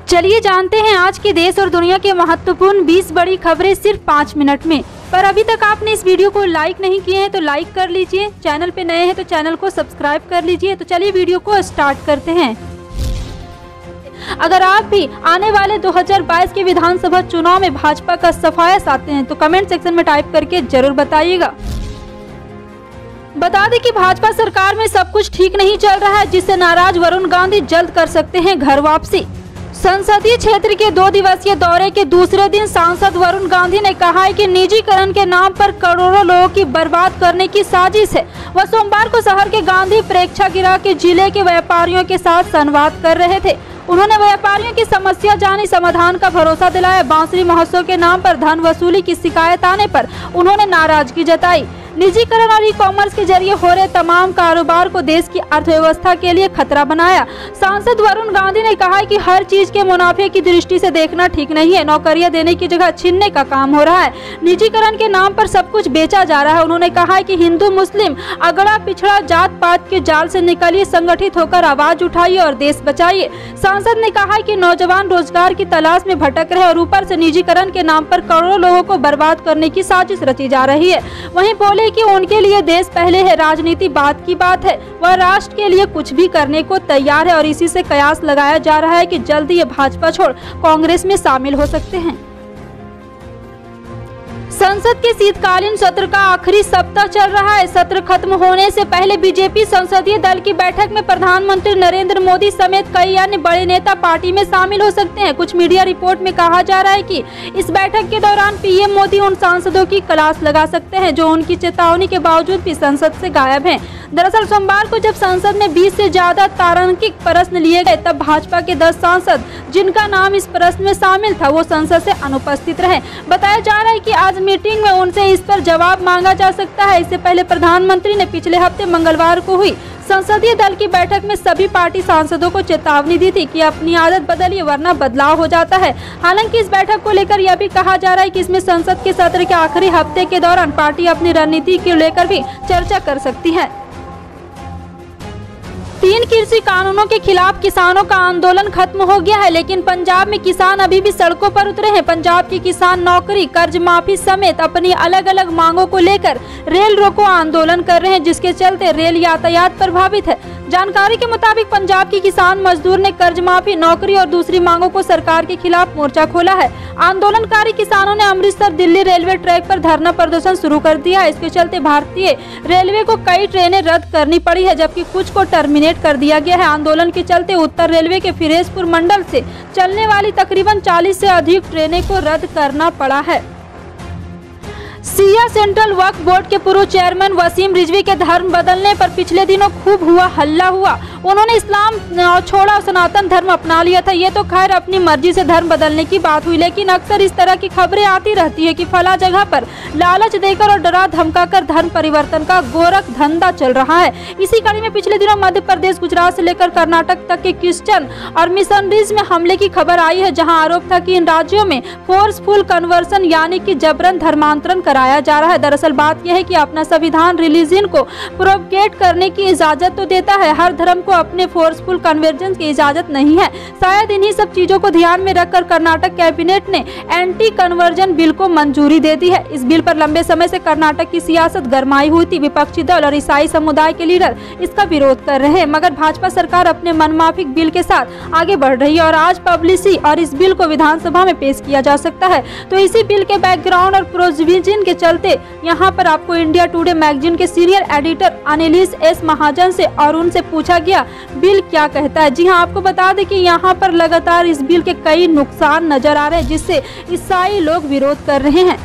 चलिए जानते हैं आज के देश और दुनिया के महत्वपूर्ण 20 बड़ी खबरें सिर्फ 5 मिनट में। पर अभी तक आपने इस वीडियो को लाइक नहीं किए हैं तो लाइक कर लीजिए, चैनल पे नए हैं तो चैनल को सब्सक्राइब कर लीजिए। तो चलिए वीडियो को स्टार्ट करते हैं। अगर आप भी आने वाले 2022 के विधानसभा चुनाव में भाजपा का सफाया चाहते हैं तो कमेंट सेक्शन में टाइप करके जरूर बताइएगा। बता दें कि भाजपा सरकार में सब कुछ ठीक नहीं चल रहा है, जिससे नाराज वरुण गांधी जल्द कर सकते हैं घर वापसी। संसदीय क्षेत्र के 2 दिवसीय दौरे के दूसरे दिन सांसद वरुण गांधी ने कहा है कि निजीकरण के नाम पर करोड़ों लोगों की बर्बाद करने की साजिश है। वह सोमवार को शहर के गांधी प्रेक्षागृह के जिले के व्यापारियों के साथ संवाद कर रहे थे। उन्होंने व्यापारियों की समस्या जानी, समाधान का भरोसा दिलाया। बांसुरी महोत्सव के नाम पर धन वसूली की शिकायत आने पर उन्होंने नाराजगी जताई। निजीकरण और ई कॉमर्स के जरिए हो रहे तमाम कारोबार को देश की अर्थव्यवस्था के लिए खतरा बनाया। सांसद वरुण गांधी ने कहा कि हर चीज के मुनाफे की दृष्टि से देखना ठीक नहीं है। नौकरियां देने की जगह छीनने का काम हो रहा है। निजीकरण के नाम पर सब कुछ बेचा जा रहा है। उन्होंने कहा कि हिंदू मुस्लिम अगड़ा पिछड़ा जात पात के जाल से निकलिए, संगठित होकर आवाज उठाइए और देश बचाइए। सांसद ने कहा कि नौजवान रोजगार की तलाश में भटक रहे और ऊपर से निजीकरण के नाम पर करोड़ों लोगों को बर्बाद करने की साजिश रची जा रही है। वहीं बोले कि उनके लिए देश पहले है, राजनीति बात की बात है। वह राष्ट्र के लिए कुछ भी करने को तैयार है और इसी से कयास लगाया जा रहा है कि जल्द ही ये भाजपा छोड़ कांग्रेस में शामिल हो सकते हैं। संसद के शीतकालीन सत्र का आखिरी सप्ताह चल रहा है। सत्र खत्म होने से पहले बीजेपी संसदीय दल की बैठक में प्रधानमंत्री नरेंद्र मोदी समेत कई अन्य बड़े नेता पार्टी में शामिल हो सकते हैं। कुछ मीडिया रिपोर्ट में कहा जा रहा है कि इस बैठक के दौरान पीएम मोदी उन सांसदों की क्लास लगा सकते हैं जो उनकी चेतावनी के बावजूद भी संसद से गायब हैं। दरअसल सोमवार को जब संसद में 20 से ज्यादा तारांकित प्रश्न लिए गए तब भाजपा के 10 सांसद जिनका नाम इस प्रश्न में शामिल था वो संसद से अनुपस्थित रहे। बताया जा रहा है कि आज मीटिंग में उनसे इस पर जवाब मांगा जा सकता है। इससे पहले प्रधानमंत्री ने पिछले हफ्ते मंगलवार को हुई संसदीय दल की बैठक में सभी पार्टी सांसदों को चेतावनी दी थी कि अपनी आदत बदलिए वरना बदलाव हो जाता है। हालांकि इस बैठक को लेकर यह भी कहा जा रहा है कि इसमें संसद के सत्र के आखिरी हफ्ते के दौरान पार्टी अपनी रणनीति को लेकर भी चर्चा कर सकती है। 3 कृषि कानूनों के खिलाफ किसानों का आंदोलन खत्म हो गया है, लेकिन पंजाब में किसान अभी भी सड़कों पर उतरे हैं। पंजाब के किसान नौकरी, कर्ज माफी समेत अपनी अलग अलग मांगों को लेकर रेल रोको आंदोलन कर रहे हैं, जिसके चलते रेल यातायात प्रभावित है। जानकारी के मुताबिक पंजाब की किसान मजदूर ने कर्ज माफी, नौकरी और दूसरी मांगों को सरकार के खिलाफ मोर्चा खोला है। आंदोलनकारी किसानों ने अमृतसर दिल्ली रेलवे ट्रैक पर धरना प्रदर्शन शुरू कर दिया है। इसके चलते भारतीय रेलवे को कई ट्रेनें रद्द करनी पड़ी है, जबकि कुछ को टर्मिनेट कर दिया गया है। आंदोलन के चलते उत्तर रेलवे के फिरोजपुर मंडल से चलने वाली तकरीबन 40 से अधिक ट्रेनें को रद्द करना पड़ा है। सिया सेंट्रल वक्फ बोर्ड के पूर्व चेयरमैन वसीम रिजवी के धर्म बदलने पर पिछले दिनों खूब हल्ला हुआ। उन्होंने इस्लाम छोड़ा और सनातन धर्म अपना लिया था। ये तो खैर अपनी मर्जी से धर्म बदलने की बात हुई, लेकिन अक्सर इस तरह की खबरें आती रहती है कि फला जगह पर लालच देकर और डरा धमकाकर धर्म परिवर्तन का गोरख धंधा चल रहा है। इसी कड़ी में पिछले दिनों मध्य प्रदेश, गुजरात से लेकर कर्नाटक तक के क्रिश्चियन और मिशनरीज में हमले की खबर आई है, जहाँ आरोप था कि इन राज्यों में फोर्सफुल कन्वर्सन यानी कि जबरन धर्मांतरण कराया जा रहा है। दरअसल बात यह है कि अपना संविधान रिलीजन को प्रोपगेट करने की इजाजत तो देता है, हर धर्म को अपने फोर्सफुल कन्वर्जन की इजाजत नहीं है। शायद इन्हीं सब चीजों को ध्यान में रखकर कर्नाटक कैबिनेट ने एंटी कन्वर्जन बिल को मंजूरी दे दी है। इस बिल पर लंबे समय से कर्नाटक की सियासत गरमाई हुई थी। विपक्षी दल और ईसाई समुदाय के लीडर इसका विरोध कर रहे हैं, मगर भाजपा सरकार अपने मनमाफिक बिल के साथ आगे बढ़ रही है और आज पब्लिसी और इस बिल को विधानसभा में पेश किया जा सकता है। तो इसी बिल के बैकग्राउंड और प्रोविजन के चलते यहाँ पर आपको इंडिया टुडे मैगजीन के सीनियर एडिटर अनिलिस एस महाजन से और उनसे पूछा गया बिल क्या कहता है। जी हाँ, आपको बता दें कि यहाँ पर लगातार इस बिल के कई नुकसान नजर आ रहे हैं, जिससे ईसाई लोग विरोध कर रहे हैं।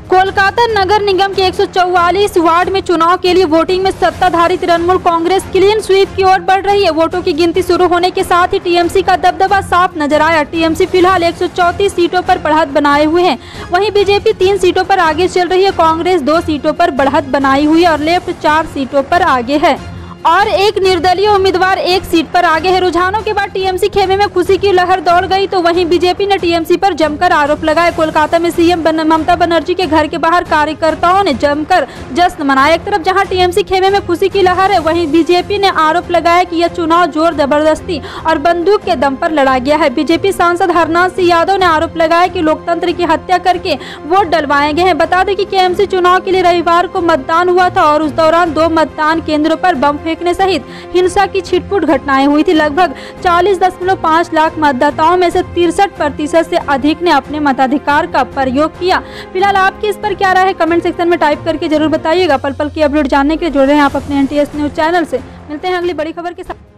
कोलकाता नगर निगम के 144 वार्ड में चुनाव के लिए वोटिंग में सत्ताधारी तृणमूल कांग्रेस क्लीन स्वीप की ओर बढ़ रही है। वोटों की गिनती शुरू होने के साथ ही टीएमसी का दबदबा साफ नजर आया। टीएमसी फिलहाल 134 सीटों पर बढ़त बनाए हुए हैं। वहीं बीजेपी 3 सीटों पर आगे चल रही है। कांग्रेस 2 सीटों पर बढ़त बनाई हुई है और लेफ्ट 4 सीटों पर आगे है। और एक निर्दलीय उम्मीदवार एक सीट पर आगे है। रुझानों के बाद टीएमसी खेमे में खुशी की लहर दौड़ गई, तो वहीं बीजेपी ने टीएमसी पर जमकर आरोप लगाए। कोलकाता में सीएम ममता बनर्जी के घर के बाहर कार्यकर्ताओं ने जमकर जश्न मनाया। एक तरफ जहां टीएमसी खेमे में खुशी की लहर है, वहीं बीजेपी ने आरोप लगाया कि यह चुनाव जोर जबरदस्ती और बंदूक के दम पर लड़ा गया है। बीजेपी सांसद हरनाथ सिंह यादव ने आरोप लगाया कि लोकतंत्र की हत्या करके वोट डलवाए गए हैं। बता दें कि केएमसी चुनाव के लिए रविवार को मतदान हुआ था और उस दौरान 2 मतदान केंद्रों पर बम फेंकने सहित हिंसा की छिटपुट घटनाएं हुई थी। लगभग 40.5 लाख मतदाताओं में से 63% से अधिक ने अपने मताधिकार का प्रयोग किया। फिलहाल आपकी इस पर क्या राय है, कमेंट सेक्शन में टाइप करके जरूर बताइएगा। पल पल की अपडेट जानने के लिए जुड़ रहे हैं आप अपने NTS न्यूज चैनल से। मिलते हैं अगली बड़ी खबर के साथ।